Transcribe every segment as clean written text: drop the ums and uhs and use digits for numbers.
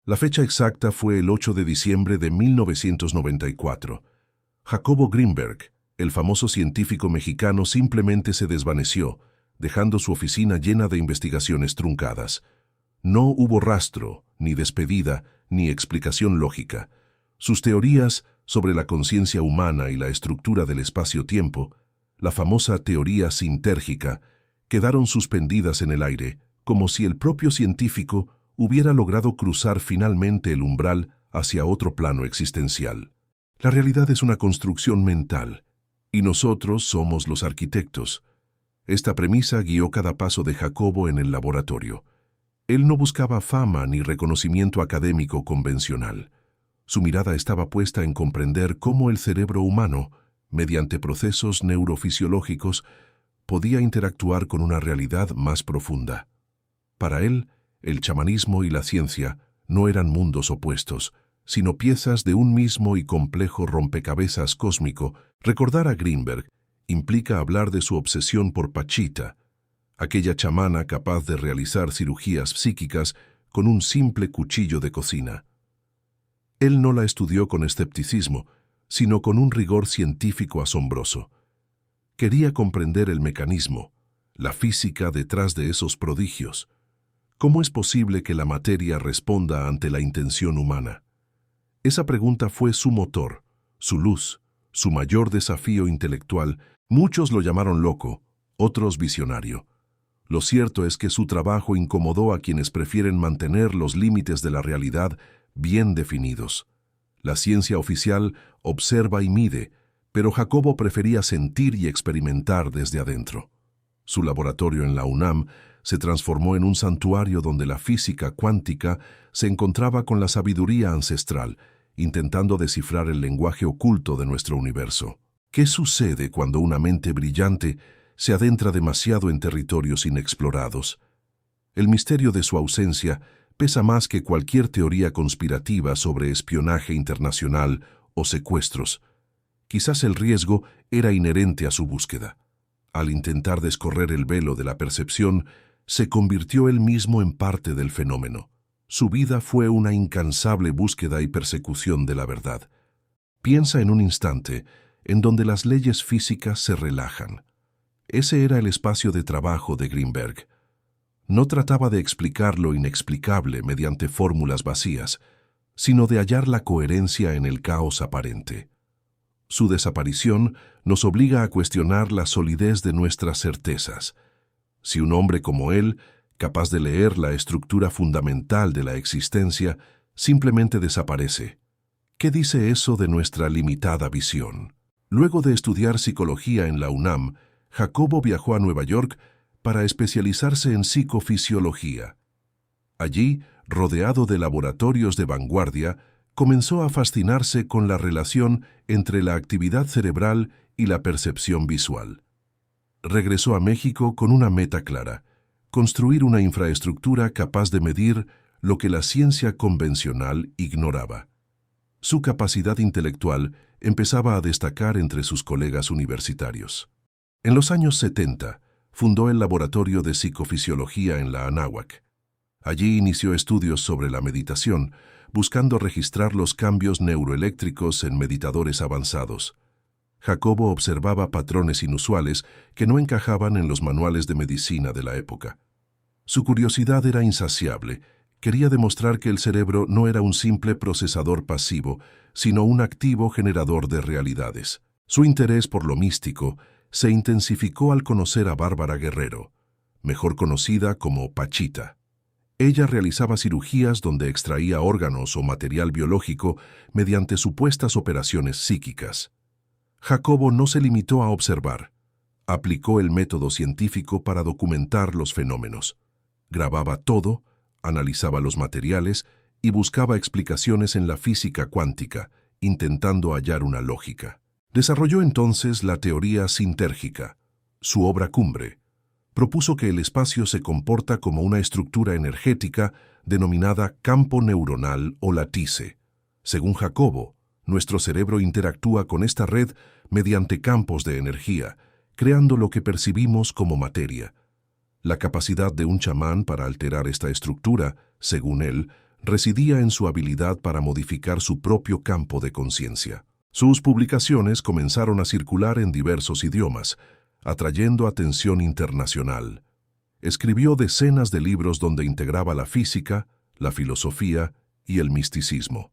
La fecha exacta fue el 8 de diciembre de 1994. Jacobo Greenberg, el famoso científico mexicano, simplemente se desvaneció, dejando su oficina llena de investigaciones truncadas. No hubo rastro, ni despedida, ni explicación lógica. Sus teorías sobre la conciencia humana y la estructura del espacio-tiempo, la famosa teoría sintérgica, quedaron suspendidas en el aire, como si el propio científico hubiera logrado cruzar finalmente el umbral hacia otro plano existencial. La realidad es una construcción mental, y nosotros somos los arquitectos. Esta premisa guió cada paso de Jacobo en el laboratorio. Él no buscaba fama ni reconocimiento académico convencional. Su mirada estaba puesta en comprender cómo el cerebro humano, mediante procesos neurofisiológicos, podía interactuar con una realidad más profunda. Para él, el chamanismo y la ciencia no eran mundos opuestos, sino piezas de un mismo y complejo rompecabezas cósmico. Recordar a Greenberg implica hablar de su obsesión por Pachita, aquella chamana capaz de realizar cirugías psíquicas con un simple cuchillo de cocina. Él no la estudió con escepticismo, sino con un rigor científico asombroso. Quería comprender el mecanismo, la física detrás de esos prodigios. ¿Cómo es posible que la materia responda ante la intención humana? Esa pregunta fue su motor, su luz, su mayor desafío intelectual. Muchos lo llamaron loco, otros visionario. Lo cierto es que su trabajo incomodó a quienes prefieren mantener los límites de la realidad bien definidos. La ciencia oficial observa y mide, pero Jacobo prefería sentir y experimentar desde adentro. Su laboratorio en la UNAM se transformó en un santuario donde la física cuántica se encontraba con la sabiduría ancestral, intentando descifrar el lenguaje oculto de nuestro universo. ¿Qué sucede cuando una mente brillante se adentra demasiado en territorios inexplorados? El misterio de su ausencia pesa más que cualquier teoría conspirativa sobre espionaje internacional o secuestros. Quizás el riesgo era inherente a su búsqueda. Al intentar descorrer el velo de la percepción, se convirtió él mismo en parte del fenómeno. Su vida fue una incansable búsqueda y persecución de la verdad. Piensa en un instante en donde las leyes físicas se relajan. Ese era el espacio de trabajo de Greenberg. No trataba de explicar lo inexplicable mediante fórmulas vacías, sino de hallar la coherencia en el caos aparente. Su desaparición nos obliga a cuestionar la solidez de nuestras certezas. Si un hombre como él, capaz de leer la estructura fundamental de la existencia, simplemente desaparece, ¿qué dice eso de nuestra limitada visión? Luego de estudiar psicología en la UNAM, Jacobo viajó a Nueva York para especializarse en psicofisiología. Allí, rodeado de laboratorios de vanguardia, comenzó a fascinarse con la relación entre la actividad cerebral y la percepción visual. Regresó a México con una meta clara: construir una infraestructura capaz de medir lo que la ciencia convencional ignoraba. Su capacidad intelectual empezaba a destacar entre sus colegas universitarios. En los años 70, fundó el Laboratorio de Psicofisiología en la Anáhuac. Allí inició estudios sobre la meditación, buscando registrar los cambios neuroeléctricos en meditadores avanzados. Jacobo observaba patrones inusuales que no encajaban en los manuales de medicina de la época. Su curiosidad era insaciable. Quería demostrar que el cerebro no era un simple procesador pasivo, sino un activo generador de realidades. Su interés por lo místico se intensificó al conocer a Bárbara Guerrero, mejor conocida como Pachita. Ella realizaba cirugías donde extraía órganos o material biológico mediante supuestas operaciones psíquicas. Jacobo no se limitó a observar. Aplicó el método científico para documentar los fenómenos. Grababa todo, analizaba los materiales y buscaba explicaciones en la física cuántica, intentando hallar una lógica. Desarrolló entonces la teoría sintérgica, su obra cumbre. Propuso que el espacio se comporta como una estructura energética denominada campo neuronal o latice. Según Jacobo, nuestro cerebro interactúa con esta red mediante campos de energía, creando lo que percibimos como materia. La capacidad de un chamán para alterar esta estructura, según él, residía en su habilidad para modificar su propio campo de conciencia. Sus publicaciones comenzaron a circular en diversos idiomas, atrayendo atención internacional. Escribió decenas de libros donde integraba la física, la filosofía y el misticismo.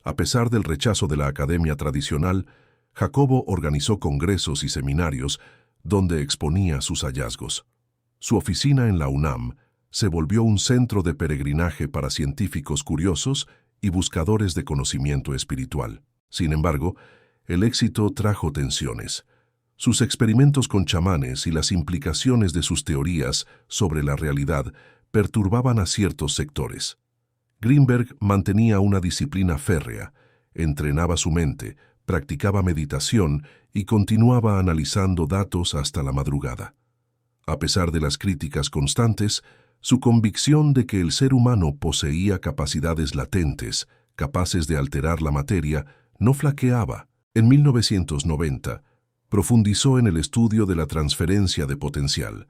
A pesar del rechazo de la academia tradicional, Jacobo organizó congresos y seminarios donde exponía sus hallazgos. Su oficina en la UNAM se volvió un centro de peregrinaje para científicos curiosos y buscadores de conocimiento espiritual. Sin embargo, el éxito trajo tensiones. Sus experimentos con chamanes y las implicaciones de sus teorías sobre la realidad perturbaban a ciertos sectores. Greenberg mantenía una disciplina férrea, entrenaba su mente, practicaba meditación y continuaba analizando datos hasta la madrugada. A pesar de las críticas constantes, su convicción de que el ser humano poseía capacidades latentes, capaces de alterar la materia, no flaqueaba. En 1990, profundizó en el estudio de la transferencia de potencial.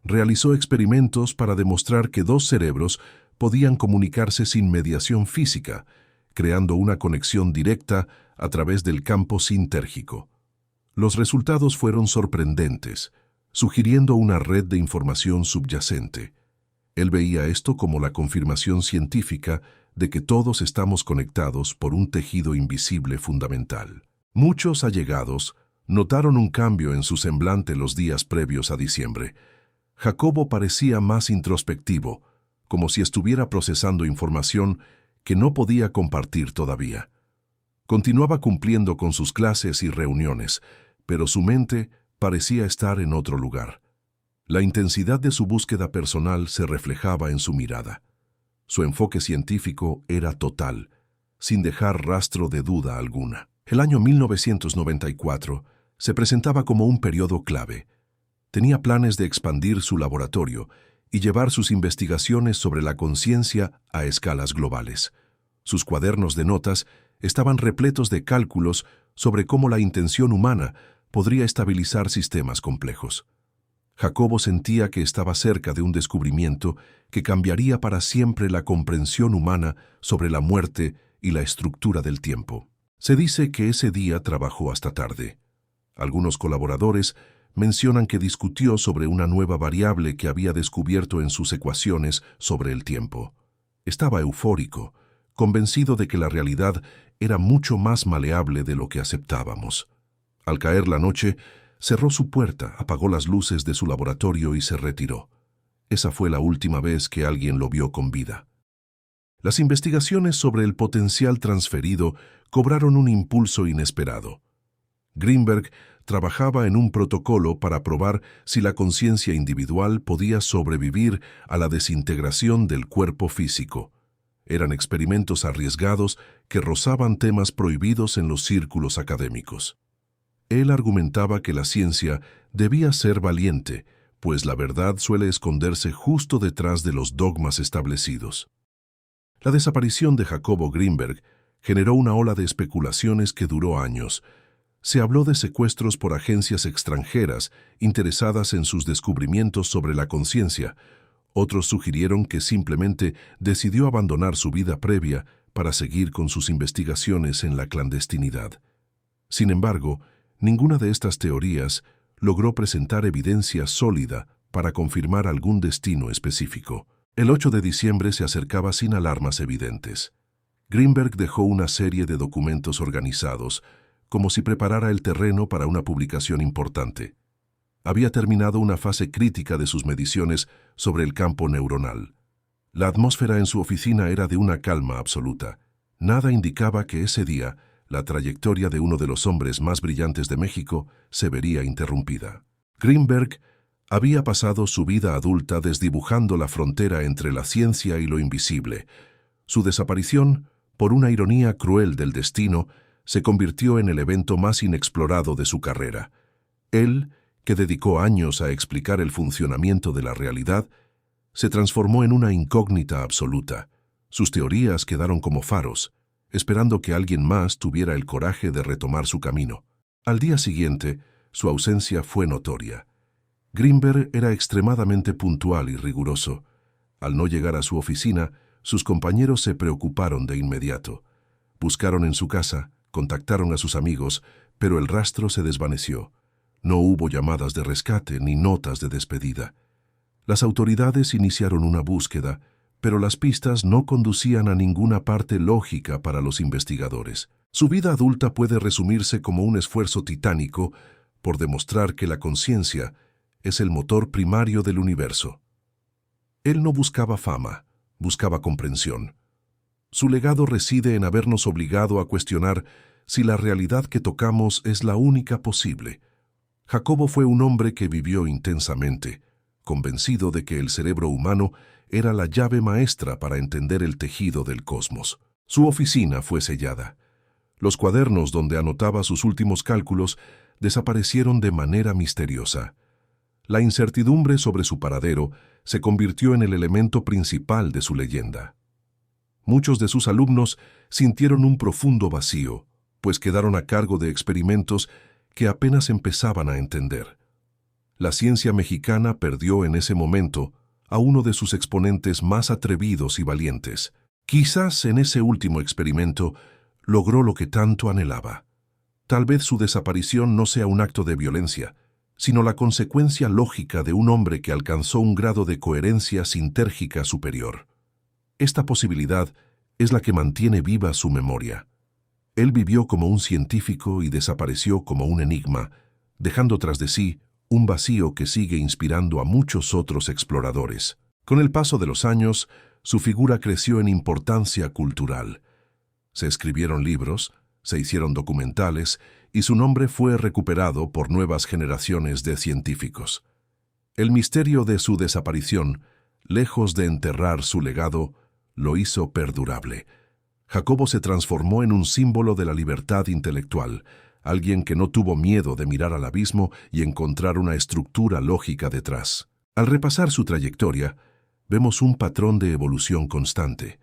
Realizó experimentos para demostrar que dos cerebros podían comunicarse sin mediación física, creando una conexión directa a través del campo sintérgico. Los resultados fueron sorprendentes, sugiriendo una red de información subyacente. Él veía esto como la confirmación científica de que todos estamos conectados por un tejido invisible fundamental. Muchos allegados notaron un cambio en su semblante los días previos a diciembre. Jacobo parecía más introspectivo, como si estuviera procesando información que no podía compartir todavía. Continuaba cumpliendo con sus clases y reuniones, pero su mente parecía estar en otro lugar. La intensidad de su búsqueda personal se reflejaba en su mirada. Su enfoque científico era total, sin dejar rastro de duda alguna. El año 1994 se presentaba como un periodo clave. Tenía planes de expandir su laboratorio y llevar sus investigaciones sobre la conciencia a escalas globales. Sus cuadernos de notas estaban repletos de cálculos sobre cómo la intención humana podría estabilizar sistemas complejos. Jacobo sentía que estaba cerca de un descubrimiento que cambiaría para siempre la comprensión humana sobre la muerte y la estructura del tiempo. Se dice que ese día trabajó hasta tarde. Algunos colaboradores mencionan que discutió sobre una nueva variable que había descubierto en sus ecuaciones sobre el tiempo. Estaba eufórico, convencido de que la realidad era mucho más maleable de lo que aceptábamos. Al caer la noche, cerró su puerta, apagó las luces de su laboratorio y se retiró. Esa fue la última vez que alguien lo vio con vida. Las investigaciones sobre el potencial transferido cobraron un impulso inesperado. Greenberg trabajaba en un protocolo para probar si la conciencia individual podía sobrevivir a la desintegración del cuerpo físico. Eran experimentos arriesgados que rozaban temas prohibidos en los círculos académicos. Él argumentaba que la ciencia debía ser valiente, pues la verdad suele esconderse justo detrás de los dogmas establecidos. La desaparición de Jacobo Greenberg generó una ola de especulaciones que duró años. Se habló de secuestros por agencias extranjeras interesadas en sus descubrimientos sobre la conciencia. Otros sugirieron que simplemente decidió abandonar su vida previa para seguir con sus investigaciones en la clandestinidad. Sin embargo, ninguna de estas teorías logró presentar evidencia sólida para confirmar algún destino específico. El 8 de diciembre se acercaba sin alarmas evidentes. Greenberg dejó una serie de documentos organizados, como si preparara el terreno para una publicación importante. Había terminado una fase crítica de sus mediciones sobre el campo neuronal. La atmósfera en su oficina era de una calma absoluta. Nada indicaba que ese día la trayectoria de uno de los hombres más brillantes de México se vería interrumpida. Greenberg había pasado su vida adulta desdibujando la frontera entre la ciencia y lo invisible. Su desaparición, por una ironía cruel del destino, se convirtió en el evento más inexplorado de su carrera. Él, que dedicó años a explicar el funcionamiento de la realidad, se transformó en una incógnita absoluta. Sus teorías quedaron como faros, esperando que alguien más tuviera el coraje de retomar su camino. Al día siguiente, su ausencia fue notoria. Greenberg era extremadamente puntual y riguroso. Al no llegar a su oficina, sus compañeros se preocuparon de inmediato. Buscaron en su casa, contactaron a sus amigos, pero el rastro se desvaneció. No hubo llamadas de rescate ni notas de despedida. Las autoridades iniciaron una búsqueda, pero las pistas no conducían a ninguna parte lógica para los investigadores. Su vida adulta puede resumirse como un esfuerzo titánico por demostrar que la conciencia es el motor primario del universo. Él no buscaba fama, buscaba comprensión. Su legado reside en habernos obligado a cuestionar si la realidad que tocamos es la única posible. Jacobo fue un hombre que vivió intensamente, convencido de que el cerebro humano era la llave maestra para entender el tejido del cosmos. Su oficina fue sellada. Los cuadernos donde anotaba sus últimos cálculos desaparecieron de manera misteriosa. La incertidumbre sobre su paradero se convirtió en el elemento principal de su leyenda. Muchos de sus alumnos sintieron un profundo vacío, pues quedaron a cargo de experimentos que apenas empezaban a entender. La ciencia mexicana perdió en ese momento a uno de sus exponentes más atrevidos y valientes. Quizás en ese último experimento logró lo que tanto anhelaba. Tal vez su desaparición no sea un acto de violencia, sino la consecuencia lógica de un hombre que alcanzó un grado de coherencia sintérgica superior. Esta posibilidad es la que mantiene viva su memoria. Él vivió como un científico y desapareció como un enigma, dejando tras de sí un vacío que sigue inspirando a muchos otros exploradores. Con el paso de los años, su figura creció en importancia cultural. Se escribieron libros, se hicieron documentales y su nombre fue recuperado por nuevas generaciones de científicos. El misterio de su desaparición, lejos de enterrar su legado, lo hizo perdurable. Jacobo se transformó en un símbolo de la libertad intelectual, alguien que no tuvo miedo de mirar al abismo y encontrar una estructura lógica detrás. Al repasar su trayectoria, vemos un patrón de evolución constante.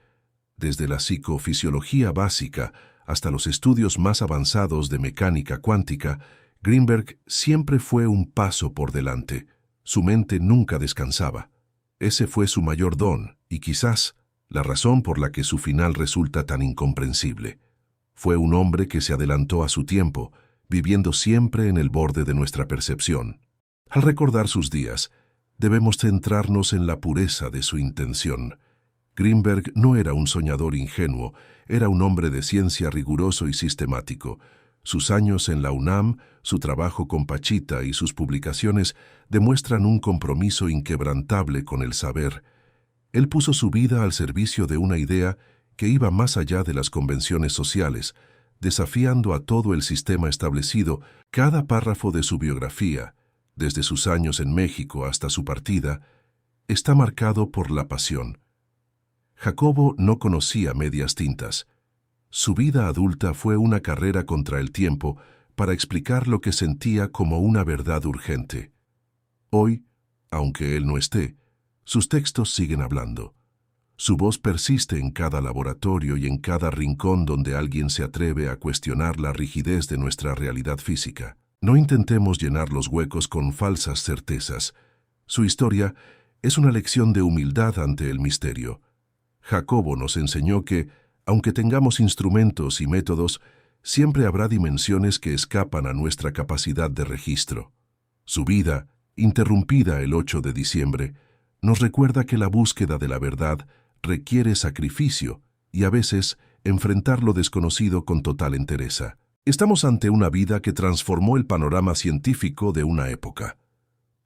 Desde la psicofisiología básica hasta los estudios más avanzados de mecánica cuántica, Greenberg siempre fue un paso por delante. Su mente nunca descansaba. Ese fue su mayor don y quizás la razón por la que su final resulta tan incomprensible. Fue un hombre que se adelantó a su tiempo, viviendo siempre en el borde de nuestra percepción. Al recordar sus días, debemos centrarnos en la pureza de su intención. Greenberg no era un soñador ingenuo, era un hombre de ciencia riguroso y sistemático. Sus años en la UNAM, su trabajo con Pachita y sus publicaciones demuestran un compromiso inquebrantable con el saber. Él puso su vida al servicio de una idea que iba más allá de las convenciones sociales, desafiando a todo el sistema establecido. Cada párrafo de su biografía, desde sus años en México hasta su partida, está marcado por la pasión. Jacobo no conocía medias tintas. Su vida adulta fue una carrera contra el tiempo para explicar lo que sentía como una verdad urgente. Hoy, aunque él no esté, sus textos siguen hablando. Su voz persiste en cada laboratorio y en cada rincón donde alguien se atreve a cuestionar la rigidez de nuestra realidad física. No intentemos llenar los huecos con falsas certezas. Su historia es una lección de humildad ante el misterio. Jacobo nos enseñó que, aunque tengamos instrumentos y métodos, siempre habrá dimensiones que escapan a nuestra capacidad de registro. Su vida, interrumpida el 8 de diciembre, nos recuerda que la búsqueda de la verdad requiere sacrificio y a veces enfrentar lo desconocido con total entereza. Estamos ante una vida que transformó el panorama científico de una época.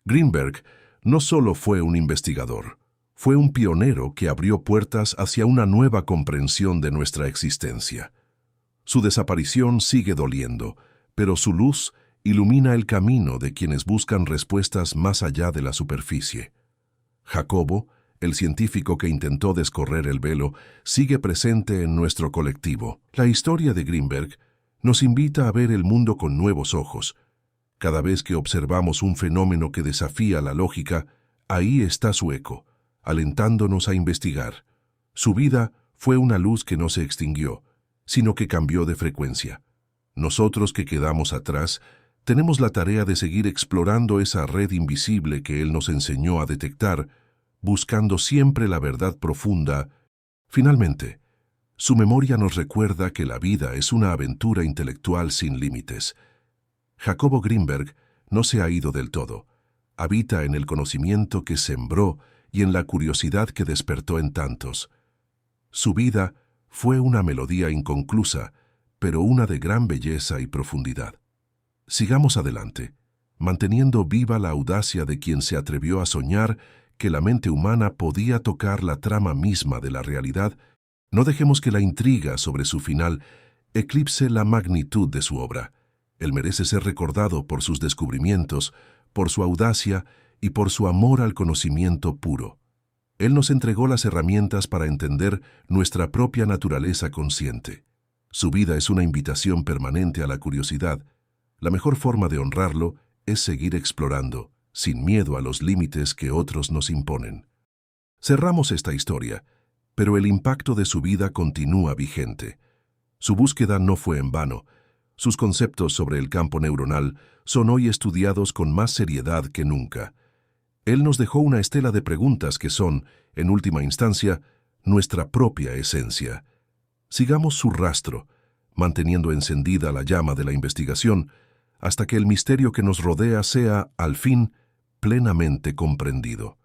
Greenberg no solo fue un investigador, fue un pionero que abrió puertas hacia una nueva comprensión de nuestra existencia. Su desaparición sigue doliendo, pero su luz ilumina el camino de quienes buscan respuestas más allá de la superficie. Jacobo, el científico que intentó descorrer el velo, sigue presente en nuestro colectivo. La historia de Greenberg nos invita a ver el mundo con nuevos ojos. Cada vez que observamos un fenómeno que desafía la lógica, ahí está su eco, alentándonos a investigar. Su vida fue una luz que no se extinguió, sino que cambió de frecuencia. Nosotros que quedamos atrás, tenemos la tarea de seguir explorando esa red invisible que él nos enseñó a detectar, buscando siempre la verdad profunda. Finalmente, su memoria nos recuerda que la vida es una aventura intelectual sin límites. Jacobo Grinberg no se ha ido del todo. Habita en el conocimiento que sembró y en la curiosidad que despertó en tantos. Su vida fue una melodía inconclusa, pero una de gran belleza y profundidad. Sigamos adelante, manteniendo viva la audacia de quien se atrevió a soñar que la mente humana podía tocar la trama misma de la realidad. No dejemos que la intriga sobre su final eclipse la magnitud de su obra. Él merece ser recordado por sus descubrimientos, por su audacia y por su amor al conocimiento puro. Él nos entregó las herramientas para entender nuestra propia naturaleza consciente. Su vida es una invitación permanente a la curiosidad. La mejor forma de honrarlo es seguir explorando, sin miedo a los límites que otros nos imponen. Cerramos esta historia, pero el impacto de su vida continúa vigente. Su búsqueda no fue en vano. Sus conceptos sobre el campo neuronal son hoy estudiados con más seriedad que nunca. Él nos dejó una estela de preguntas que son, en última instancia, nuestra propia esencia. Sigamos su rastro, manteniendo encendida la llama de la investigación, hasta que el misterio que nos rodea sea, al fin, plenamente comprendido.